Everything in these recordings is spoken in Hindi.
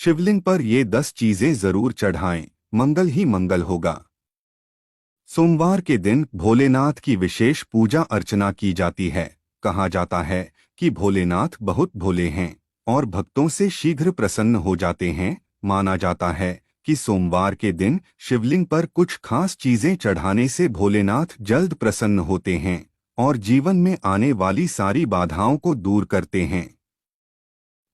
शिवलिंग पर ये 10 चीजें जरूर चढ़ाएं, मंगल ही मंगल होगा। सोमवार के दिन भोलेनाथ की विशेष पूजा अर्चना की जाती है। कहा जाता है कि भोलेनाथ बहुत भोले हैं और भक्तों से शीघ्र प्रसन्न हो जाते हैं। माना जाता है कि सोमवार के दिन शिवलिंग पर कुछ खास चीजें चढ़ाने से भोलेनाथ जल्द प्रसन्न होते हैं और जीवन में आने वाली सारी बाधाओं को दूर करते हैं।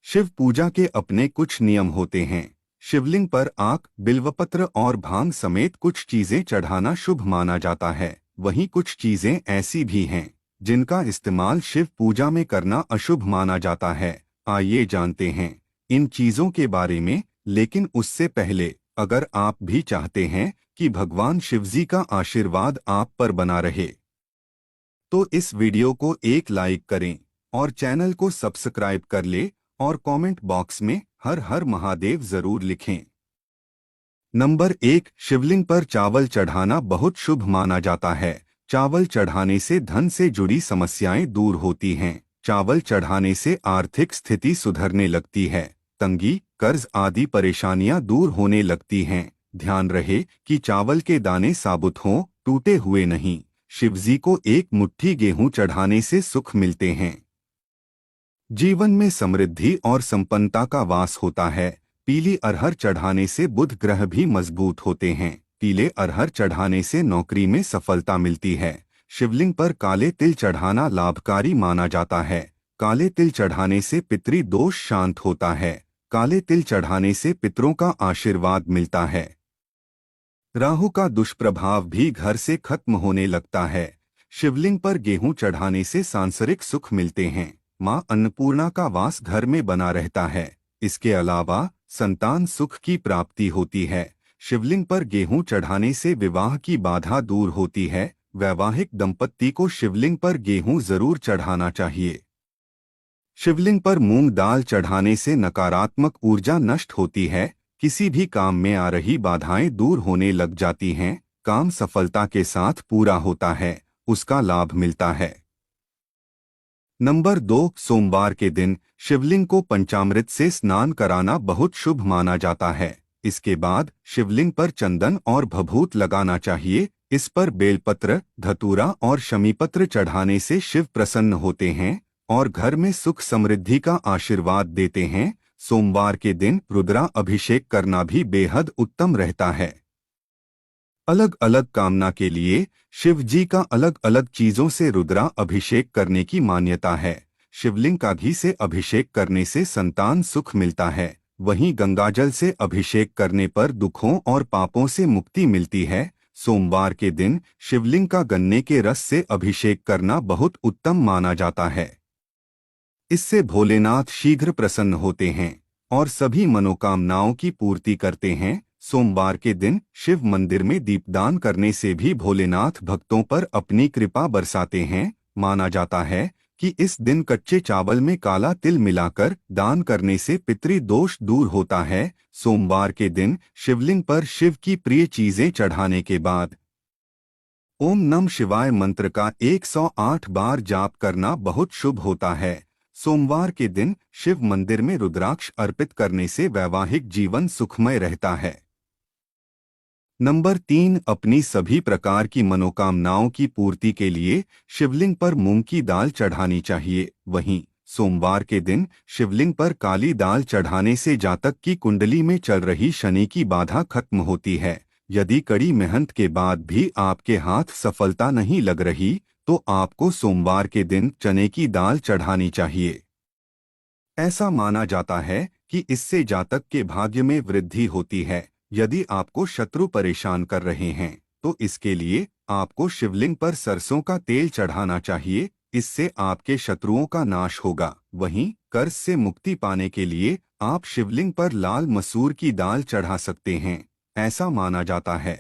शिव पूजा के अपने कुछ नियम होते हैं। शिवलिंग पर आक, बिल्वपत्र और भांग समेत कुछ चीजें चढ़ाना शुभ माना जाता है। वहीं कुछ चीजें ऐसी भी हैं जिनका इस्तेमाल शिव पूजा में करना अशुभ माना जाता है। आइए जानते हैं इन चीजों के बारे में, लेकिन उससे पहले अगर आप भी चाहते हैं कि भगवान शिवजी का आशीर्वाद आप पर बना रहे, तो इस वीडियो को एक लाइक करें और चैनल को सब्सक्राइब कर ले और कमेंट बॉक्स में हर हर महादेव जरूर लिखें। नंबर 1, शिवलिंग पर चावल चढ़ाना बहुत शुभ माना जाता है। चावल चढ़ाने से धन से जुड़ी समस्याएं दूर होती हैं। चावल चढ़ाने से आर्थिक स्थिति सुधरने लगती है। तंगी, कर्ज आदि परेशानियां दूर होने लगती हैं। ध्यान रहे कि चावल के दाने साबुत हों, टूटे हुए नहीं। शिवजी को एक मुट्ठी गेहूं चढ़ाने से सुख मिलते हैं। जीवन में समृद्धि और संपन्नता का वास होता है। पीली अरहर चढ़ाने से बुध ग्रह भी मजबूत होते हैं। पीले अरहर चढ़ाने से नौकरी में सफलता मिलती है। शिवलिंग पर काले तिल चढ़ाना लाभकारी माना जाता है। काले तिल चढ़ाने से पितृ दोष शांत होता है। काले तिल चढ़ाने से पितरों का आशीर्वाद मिलता है। राहु का दुष्प्रभाव भी घर से खत्म होने लगता है। शिवलिंग पर गेहूं चढ़ाने से सांसारिक सुख मिलते हैं। मां अन्नपूर्णा का वास घर में बना रहता है। इसके अलावा संतान सुख की प्राप्ति होती है। शिवलिंग पर गेहूं चढ़ाने से विवाह की बाधा दूर होती है। वैवाहिक दंपत्ति को शिवलिंग पर गेहूं जरूर चढ़ाना चाहिए। शिवलिंग पर मूंग दाल चढ़ाने से नकारात्मक ऊर्जा नष्ट होती है। किसी भी काम में आ रही बाधाएं दूर होने लग जाती हैं। काम सफलता के साथ पूरा होता है, उसका लाभ मिलता है। नंबर 2, सोमवार के दिन शिवलिंग को पंचामृत से स्नान कराना बहुत शुभ माना जाता है। इसके बाद शिवलिंग पर चंदन और भभूत लगाना चाहिए। इस पर बेलपत्र, धतूरा और शमीपत्र चढ़ाने से शिव प्रसन्न होते हैं और घर में सुख समृद्धि का आशीर्वाद देते हैं। सोमवार के दिन रुद्रा अभिषेक करना भी बेहद उत्तम रहता है। अलग अलग कामना के लिए शिव जी का अलग अलग चीजों से रुद्रा अभिषेक करने की मान्यता है। शिवलिंग का घी से अभिषेक करने से संतान सुख मिलता है। वहीं गंगाजल से अभिषेक करने पर दुखों और पापों से मुक्ति मिलती है। सोमवार के दिन शिवलिंग का गन्ने के रस से अभिषेक करना बहुत उत्तम माना जाता है। इससे भोलेनाथ शीघ्र प्रसन्न होते हैं और सभी मनोकामनाओं की पूर्ति करते हैं। सोमवार के दिन शिव मंदिर में दीपदान करने से भी भोलेनाथ भक्तों पर अपनी कृपा बरसाते हैं। माना जाता है कि इस दिन कच्चे चावल में काला तिल मिलाकर दान करने से पितृदोष दूर होता है। सोमवार के दिन शिवलिंग पर शिव की प्रिय चीजें चढ़ाने के बाद ओम नमः शिवाय मंत्र का 108 बार जाप करना बहुत शुभ होता है। सोमवार के दिन शिव मंदिर में रुद्राक्ष अर्पित करने से वैवाहिक जीवन सुखमय रहता है। नंबर 3, अपनी सभी प्रकार की मनोकामनाओं की पूर्ति के लिए शिवलिंग पर मूंग की दाल चढ़ानी चाहिए। वहीं सोमवार के दिन शिवलिंग पर काली दाल चढ़ाने से जातक की कुंडली में चल रही शनि की बाधा खत्म होती है। यदि कड़ी मेहनत के बाद भी आपके हाथ सफलता नहीं लग रही, तो आपको सोमवार के दिन चने की दाल चढ़ानी चाहिए। ऐसा माना जाता है कि इससे जातक के भाग्य में वृद्धि होती है। यदि आपको शत्रु परेशान कर रहे हैं, तो इसके लिए आपको शिवलिंग पर सरसों का तेल चढ़ाना चाहिए। इससे आपके शत्रुओं का नाश होगा। वहीं कर्ज से मुक्ति पाने के लिए आप शिवलिंग पर लाल मसूर की दाल चढ़ा सकते हैं। ऐसा माना जाता है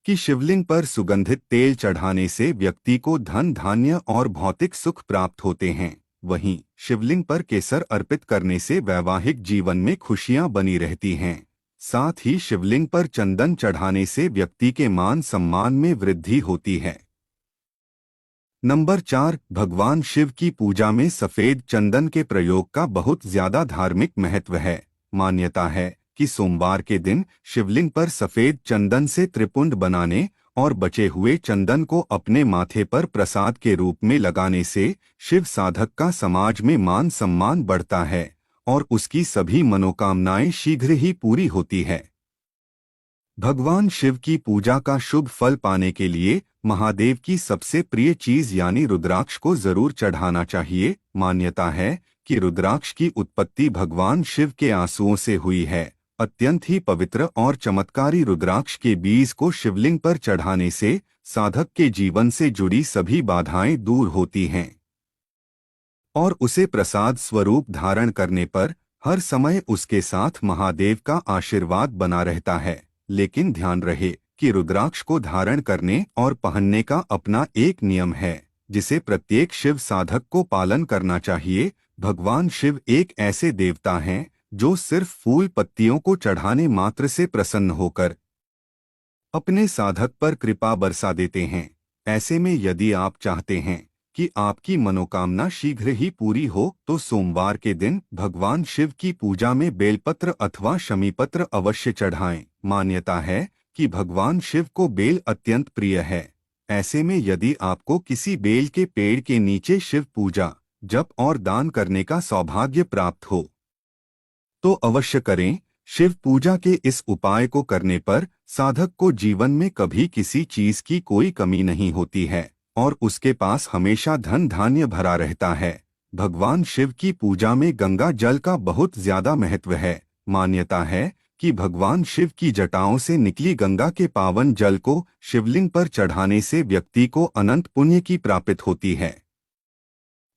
कि शिवलिंग पर सुगंधित तेल चढ़ाने से व्यक्ति को धन, धान्य और भौतिक सुख प्राप्त होते हैं। वहीं शिवलिंग पर केसर अर्पित करने से वैवाहिक जीवन में खुशियां बनी रहती हैं। साथ ही शिवलिंग पर चंदन चढ़ाने से व्यक्ति के मान सम्मान में वृद्धि होती है। नंबर 4, भगवान शिव की पूजा में सफेद चंदन के प्रयोग का बहुत ज्यादा धार्मिक महत्व है। मान्यता है कि सोमवार के दिन शिवलिंग पर सफेद चंदन से त्रिपुंड बनाने और बचे हुए चंदन को अपने माथे पर प्रसाद के रूप में लगाने से शिव साधक का समाज में मान सम्मान बढ़ता है और उसकी सभी मनोकामनाएं शीघ्र ही पूरी होती है। भगवान शिव की पूजा का शुभ फल पाने के लिए महादेव की सबसे प्रिय चीज यानी रुद्राक्ष को जरूर चढ़ाना चाहिए। मान्यता है कि रुद्राक्ष की उत्पत्ति भगवान शिव के आंसुओं से हुई है। अत्यंत ही पवित्र और चमत्कारी रुद्राक्ष के बीज को शिवलिंग पर चढ़ाने से साधक के जीवन से जुड़ी सभी बाधाएं दूर होती हैं और उसे प्रसाद स्वरूप धारण करने पर हर समय उसके साथ महादेव का आशीर्वाद बना रहता है। लेकिन ध्यान रहे कि रुद्राक्ष को धारण करने और पहनने का अपना एक नियम है जिसे प्रत्येक शिव साधक को पालन करना चाहिए। भगवान शिव एक ऐसे देवता हैं जो सिर्फ फूल पत्तियों को चढ़ाने मात्र से प्रसन्न होकर अपने साधक पर कृपा बरसा देते हैं। ऐसे में यदि आप चाहते हैं कि आपकी मनोकामना शीघ्र ही पूरी हो तो सोमवार के दिन भगवान शिव की पूजा में बेलपत्र अथवा शमीपत्र अवश्य चढ़ाएं। मान्यता है कि भगवान शिव को बेल अत्यंत प्रिय है। ऐसे में यदि आपको किसी बेल के पेड़ के नीचे शिव पूजा, जप और दान करने का सौभाग्य प्राप्त हो तो अवश्य करें। शिव पूजा के इस उपाय को करने पर साधक को जीवन में कभी किसी चीज की कोई कमी नहीं होती है और उसके पास हमेशा धन धान्य भरा रहता है। भगवान शिव की पूजा में गंगा जल का बहुत ज्यादा महत्व है। मान्यता है कि भगवान शिव की जटाओं से निकली गंगा के पावन जल को शिवलिंग पर चढ़ाने से व्यक्ति को अनंत पुण्य की प्राप्ति होती है।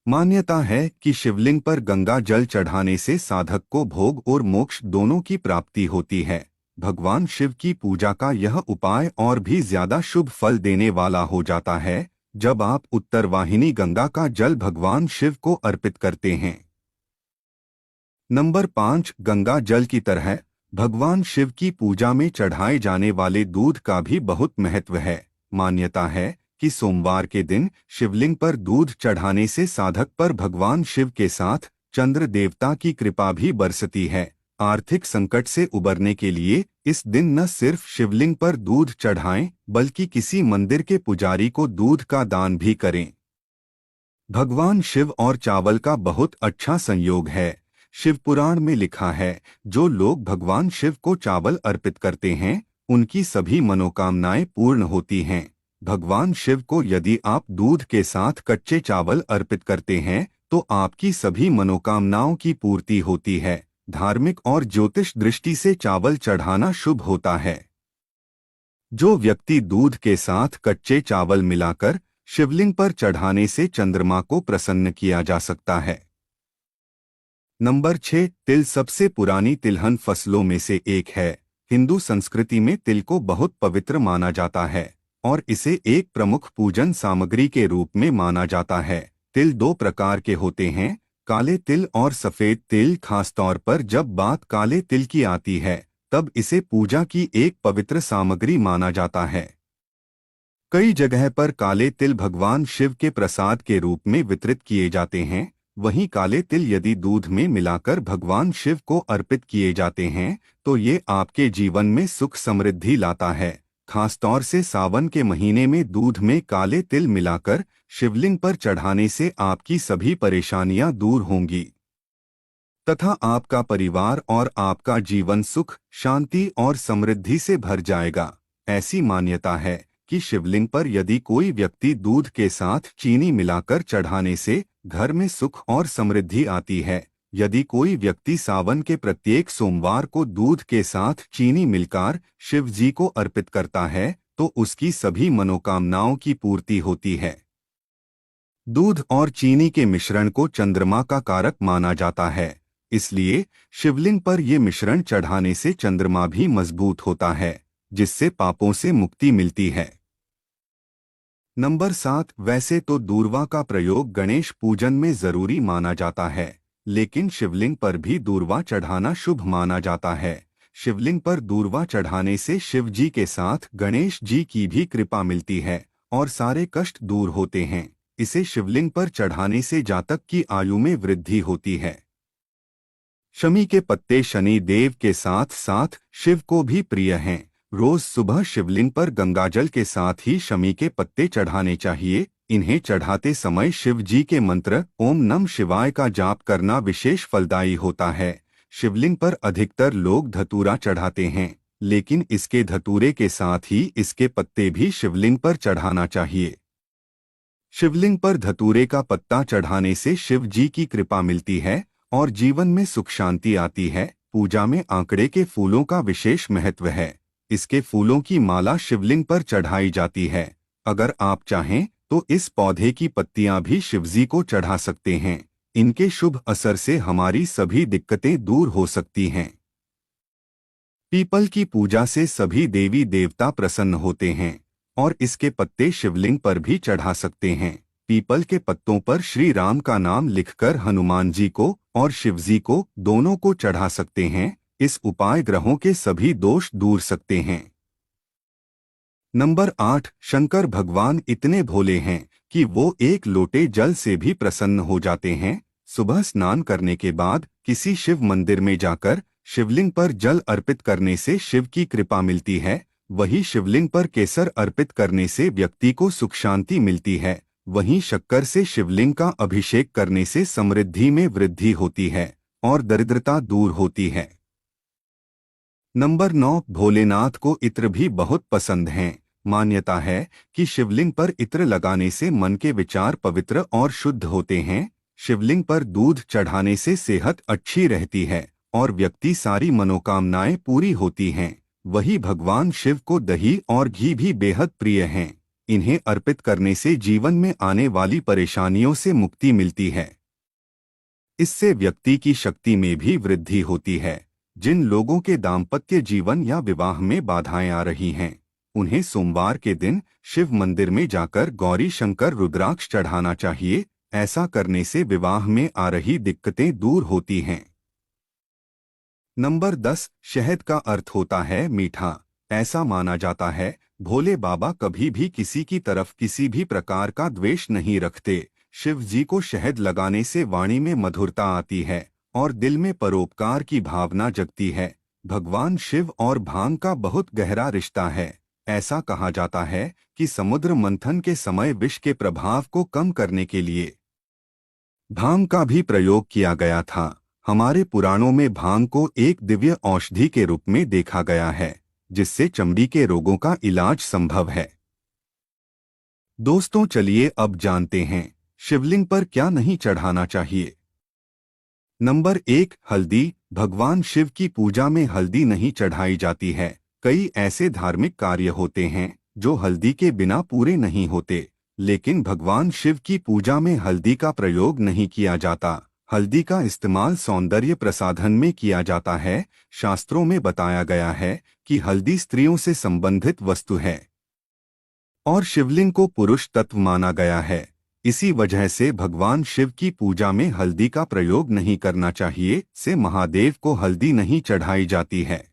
मान्यता है कि शिवलिंग पर गंगा जल चढ़ाने से साधक को भोग और मोक्ष दोनों की प्राप्ति होती है। भगवान शिव की पूजा का यह उपाय और भी ज्यादा शुभ फल देने वाला हो जाता है जब आप उत्तरवाहिनी गंगा का जल भगवान शिव को अर्पित करते हैं। नंबर 5, गंगा जल की तरह भगवान शिव की पूजा में चढ़ाए जाने वाले दूध का भी बहुत महत्व है। मान्यता है कि सोमवार के दिन शिवलिंग पर दूध चढ़ाने से साधक पर भगवान शिव के साथ चंद्र देवता की कृपा भी बरसती है। आर्थिक संकट से उबरने के लिए इस दिन न सिर्फ शिवलिंग पर दूध चढ़ाएं बल्कि किसी मंदिर के पुजारी को दूध का दान भी करें। भगवान शिव और चावल का बहुत अच्छा संयोग है। शिव पुराण में लिखा है, जो लोग भगवान शिव को चावल अर्पित करते हैं उनकी सभी मनोकामनाएं पूर्ण होती हैं। भगवान शिव को यदि आप दूध के साथ कच्चे चावल अर्पित करते हैं तो आपकी सभी मनोकामनाओं की पूर्ति होती है। धार्मिक और ज्योतिष दृष्टि से चावल चढ़ाना शुभ होता है। जो व्यक्ति दूध के साथ कच्चे चावल मिलाकर शिवलिंग पर चढ़ाने से चंद्रमा को प्रसन्न किया जा सकता है। नंबर 6, तिल सबसे पुरानी तिलहन फसलों में से एक है। हिंदू संस्कृति में तिल को बहुत पवित्र माना जाता है और इसे एक प्रमुख पूजन सामग्री के रूप में माना जाता है। तिल दो प्रकार के होते हैं, काले तिल और सफेद तिल। खासतौर पर जब बात काले तिल की आती है तब इसे पूजा की एक पवित्र सामग्री माना जाता है। कई जगह पर काले तिल भगवान शिव के प्रसाद के रूप में वितरित किए जाते हैं। वहीं काले तिल यदि दूध में मिलाकर भगवान शिव को अर्पित किए जाते हैं तो ये आपके जीवन में सुख समृद्धि लाता है। खासतौर से सावन के महीने में दूध में काले तिल मिलाकर शिवलिंग पर चढ़ाने से आपकी सभी परेशानियां दूर होंगी तथा आपका परिवार और आपका जीवन सुख, शांति और समृद्धि से भर जाएगा। ऐसी मान्यता है कि शिवलिंग पर यदि कोई व्यक्ति दूध के साथ चीनी मिलाकर चढ़ाने से घर में सुख और समृद्धि आती है। यदि कोई व्यक्ति सावन के प्रत्येक सोमवार को दूध के साथ चीनी मिलकर शिव जी को अर्पित करता है तो उसकी सभी मनोकामनाओं की पूर्ति होती है। दूध और चीनी के मिश्रण को चंद्रमा का कारक माना जाता है, इसलिए शिवलिंग पर ये मिश्रण चढ़ाने से चंद्रमा भी मजबूत होता है, जिससे पापों से मुक्ति मिलती है। नंबर 7, वैसे तो दूर्वा का प्रयोग गणेश पूजन में जरूरी माना जाता है, लेकिन शिवलिंग पर भी दूर्वा चढ़ाना शुभ माना जाता है। शिवलिंग पर दूर्वा चढ़ाने से शिव जी के साथ गणेश जी की भी कृपा मिलती है और सारे कष्ट दूर होते हैं। इसे शिवलिंग पर चढ़ाने से जातक की आयु में वृद्धि होती है। शमी के पत्ते शनि देव के साथ साथ शिव को भी प्रिय हैं। रोज सुबह शिवलिंग पर गंगाजल के साथ ही शमी के पत्ते चढ़ाने चाहिए। इन्हें चढ़ाते समय शिव जी के मंत्र ओम नमः शिवाय का जाप करना विशेष फलदायी होता है। शिवलिंग पर अधिकतर लोग धतूरा चढ़ाते हैं, लेकिन इसके धतूरे के साथ ही इसके पत्ते भी शिवलिंग पर चढ़ाना चाहिए। शिवलिंग पर धतूरे का पत्ता चढ़ाने से शिव जी की कृपा मिलती है और जीवन में सुख शांति आती है। पूजा में आंकड़े के फूलों का विशेष महत्व है। इसके फूलों की माला शिवलिंग पर चढ़ाई जाती है। अगर आप चाहें तो इस पौधे की पत्तियां भी शिवजी को चढ़ा सकते हैं। इनके शुभ असर से हमारी सभी दिक्कतें दूर हो सकती हैं। पीपल की पूजा से सभी देवी देवता प्रसन्न होते हैं और इसके पत्ते शिवलिंग पर भी चढ़ा सकते हैं। पीपल के पत्तों पर श्री राम का नाम लिखकर हनुमान जी को और शिवजी को दोनों को चढ़ा सकते हैं। इस उपाय ग्रहों के सभी दोष दूर सकते हैं। नंबर 8, शंकर भगवान इतने भोले हैं कि वो एक लोटे जल से भी प्रसन्न हो जाते हैं। सुबह स्नान करने के बाद किसी शिव मंदिर में जाकर शिवलिंग पर जल अर्पित करने से शिव की कृपा मिलती है। वहीं शिवलिंग पर केसर अर्पित करने से व्यक्ति को सुख शांति मिलती है। वहीं शक्कर से शिवलिंग का अभिषेक करने से समृद्धि में वृद्धि होती है और दरिद्रता दूर होती है। नंबर 9, भोलेनाथ को इत्र भी बहुत पसंद हैं। मान्यता है कि शिवलिंग पर इत्र लगाने से मन के विचार पवित्र और शुद्ध होते हैं। शिवलिंग पर दूध चढ़ाने से सेहत अच्छी रहती है और व्यक्ति सारी मनोकामनाएं पूरी होती हैं। वही भगवान शिव को दही और घी भी बेहद प्रिय हैं। इन्हें अर्पित करने से जीवन में आने वाली परेशानियों से मुक्ति मिलती है। इससे व्यक्ति की शक्ति में भी वृद्धि होती है। जिन लोगों के दाम्पत्य जीवन या विवाह में बाधाएं आ रही हैं, उन्हें सोमवार के दिन शिव मंदिर में जाकर गौरी शंकर रुद्राक्ष चढ़ाना चाहिए। ऐसा करने से विवाह में आ रही दिक्कतें दूर होती हैं। नंबर 10, शहद का अर्थ होता है मीठा। ऐसा माना जाता है भोले बाबा कभी भी किसी की तरफ किसी भी प्रकार का द्वेष नहीं रखते। शिव जी को शहद लगाने से वाणी में मधुरता आती है और दिल में परोपकार की भावना जगती है। भगवान शिव और भांग का बहुत गहरा रिश्ता है। ऐसा कहा जाता है कि समुद्र मंथन के समय विष के प्रभाव को कम करने के लिए भांग का भी प्रयोग किया गया था। हमारे पुराणों में भांग को एक दिव्य औषधि के रूप में देखा गया है, जिससे चमड़ी के रोगों का इलाज संभव है। दोस्तों, चलिए अब जानते हैं शिवलिंग पर क्या नहीं चढ़ाना चाहिए। नंबर 1, हल्दी। भगवान शिव की पूजा में हल्दी नहीं चढ़ाई जाती है। कई ऐसे धार्मिक कार्य होते हैं जो हल्दी के बिना पूरे नहीं होते, लेकिन भगवान शिव की पूजा में हल्दी का प्रयोग नहीं किया जाता। हल्दी का इस्तेमाल सौंदर्य प्रसाधन में किया जाता है। शास्त्रों में बताया गया है कि हल्दी स्त्रियों से संबंधित वस्तु है और शिवलिंग को पुरुष तत्व माना गया है। इसी वजह से भगवान शिव की पूजा में हल्दी का प्रयोग नहीं करना चाहिए। से महादेव को हल्दी नहीं चढ़ाई जाती है।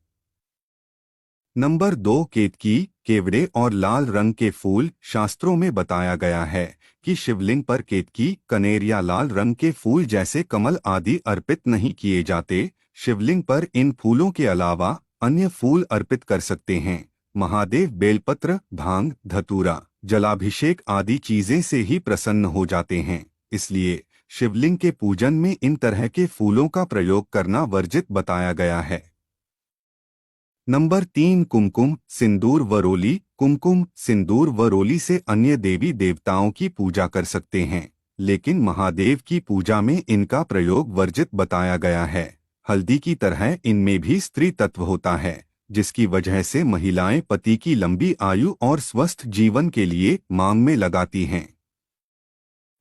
नंबर 2, केतकी, केवड़े और लाल रंग के फूल। शास्त्रों में बताया गया है कि शिवलिंग पर केतकी, कनेर या लाल रंग के फूल जैसे कमल आदि अर्पित नहीं किए जाते। शिवलिंग पर इन फूलों के अलावा अन्य फूल अर्पित कर सकते हैं। महादेव बेलपत्र, भांग, धतूरा, जलाभिषेक आदि चीजें से ही प्रसन्न हो जाते हैं। इसलिए शिवलिंग के पूजन में इन तरह के फूलों का प्रयोग करना वर्जित बताया गया है। नंबर 3, कुमकुम, सिंदूर व रोली। कुमकुम, सिंदूर व रोली से अन्य देवी देवताओं की पूजा कर सकते हैं, लेकिन महादेव की पूजा में इनका प्रयोग वर्जित बताया गया है। हल्दी की तरह इनमें भी स्त्री तत्व होता है, जिसकी वजह से महिलाएं पति की लंबी आयु और स्वस्थ जीवन के लिए मांग में लगाती हैं।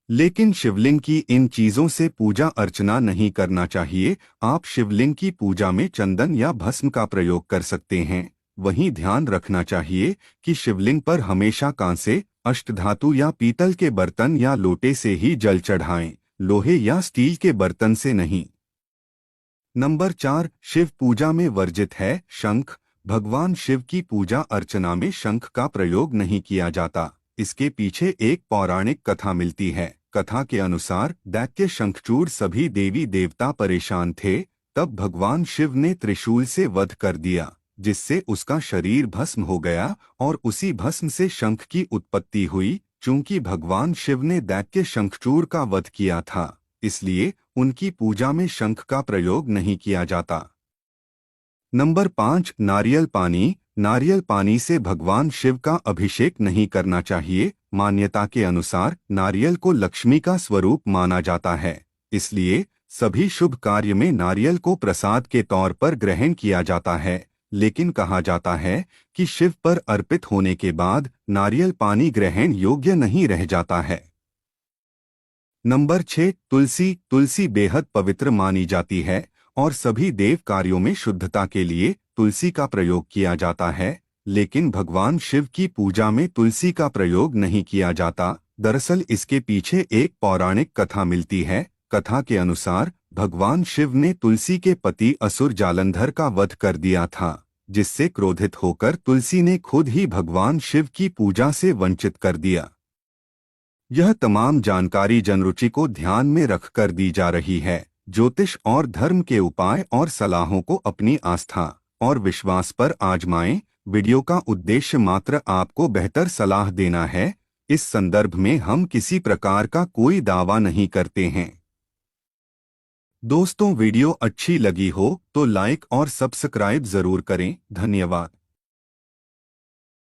लेकिन शिवलिंग की इन चीजों से पूजा अर्चना नहीं करना चाहिए। आप शिवलिंग की पूजा में चंदन या भस्म का प्रयोग कर सकते हैं। वहीं ध्यान रखना चाहिए कि शिवलिंग पर हमेशा कांसे, अष्टधातु या पीतल के बर्तन या लोटे से ही जल चढ़ाएं, लोहे या स्टील के बर्तन से नहीं। नंबर 4, शिव पूजा में वर्जित है शंख। भगवान शिव की पूजा अर्चना में शंख का प्रयोग नहीं किया जाता। इसके पीछे एक पौराणिक कथा मिलती है। कथा के अनुसार दैत्य शंखचूड़ सभी देवी देवता परेशान थे। तब भगवान शिव ने त्रिशूल से वध कर दिया, जिससे उसका शरीर भस्म हो गया और उसी भस्म से शंख की उत्पत्ति हुई। चूंकि भगवान शिव ने दैत्य शंखचूड़ का वध किया था, इसलिए उनकी पूजा में शंख का प्रयोग नहीं किया जाता। नंबर 5, नारियल पानी। नारियल पानी से भगवान शिव का अभिषेक नहीं करना चाहिए। मान्यता के अनुसार नारियल को लक्ष्मी का स्वरूप माना जाता है, इसलिए सभी शुभ कार्य में नारियल को प्रसाद के तौर पर ग्रहण किया जाता है। लेकिन कहा जाता है कि शिव पर अर्पित होने के बाद नारियल पानी ग्रहण योग्य नहीं रह जाता है। नंबर 6, तुलसी। तुलसी बेहद पवित्र मानी जाती है और सभी देव कार्यों में शुद्धता के लिए तुलसी का प्रयोग किया जाता है। लेकिन भगवान शिव की पूजा में तुलसी का प्रयोग नहीं किया जाता। दरअसल इसके पीछे एक पौराणिक कथा मिलती है। कथा के अनुसार भगवान शिव ने तुलसी के पति असुर जालंधर का वध कर दिया था, जिससे क्रोधित होकर तुलसी ने खुद ही भगवान शिव की पूजा से वंचित कर दिया। यह तमाम जानकारी जनरुचि को ध्यान में रखकर दी जा रही है। ज्योतिष और धर्म के उपाय और सलाहों को अपनी आस्था और विश्वास पर आजमाएं। वीडियो का उद्देश्य मात्र आपको बेहतर सलाह देना है। इस संदर्भ में हम किसी प्रकार का कोई दावा नहीं करते हैं। दोस्तों, वीडियो अच्छी लगी हो तो लाइक और सब्सक्राइब जरूर करें। धन्यवाद।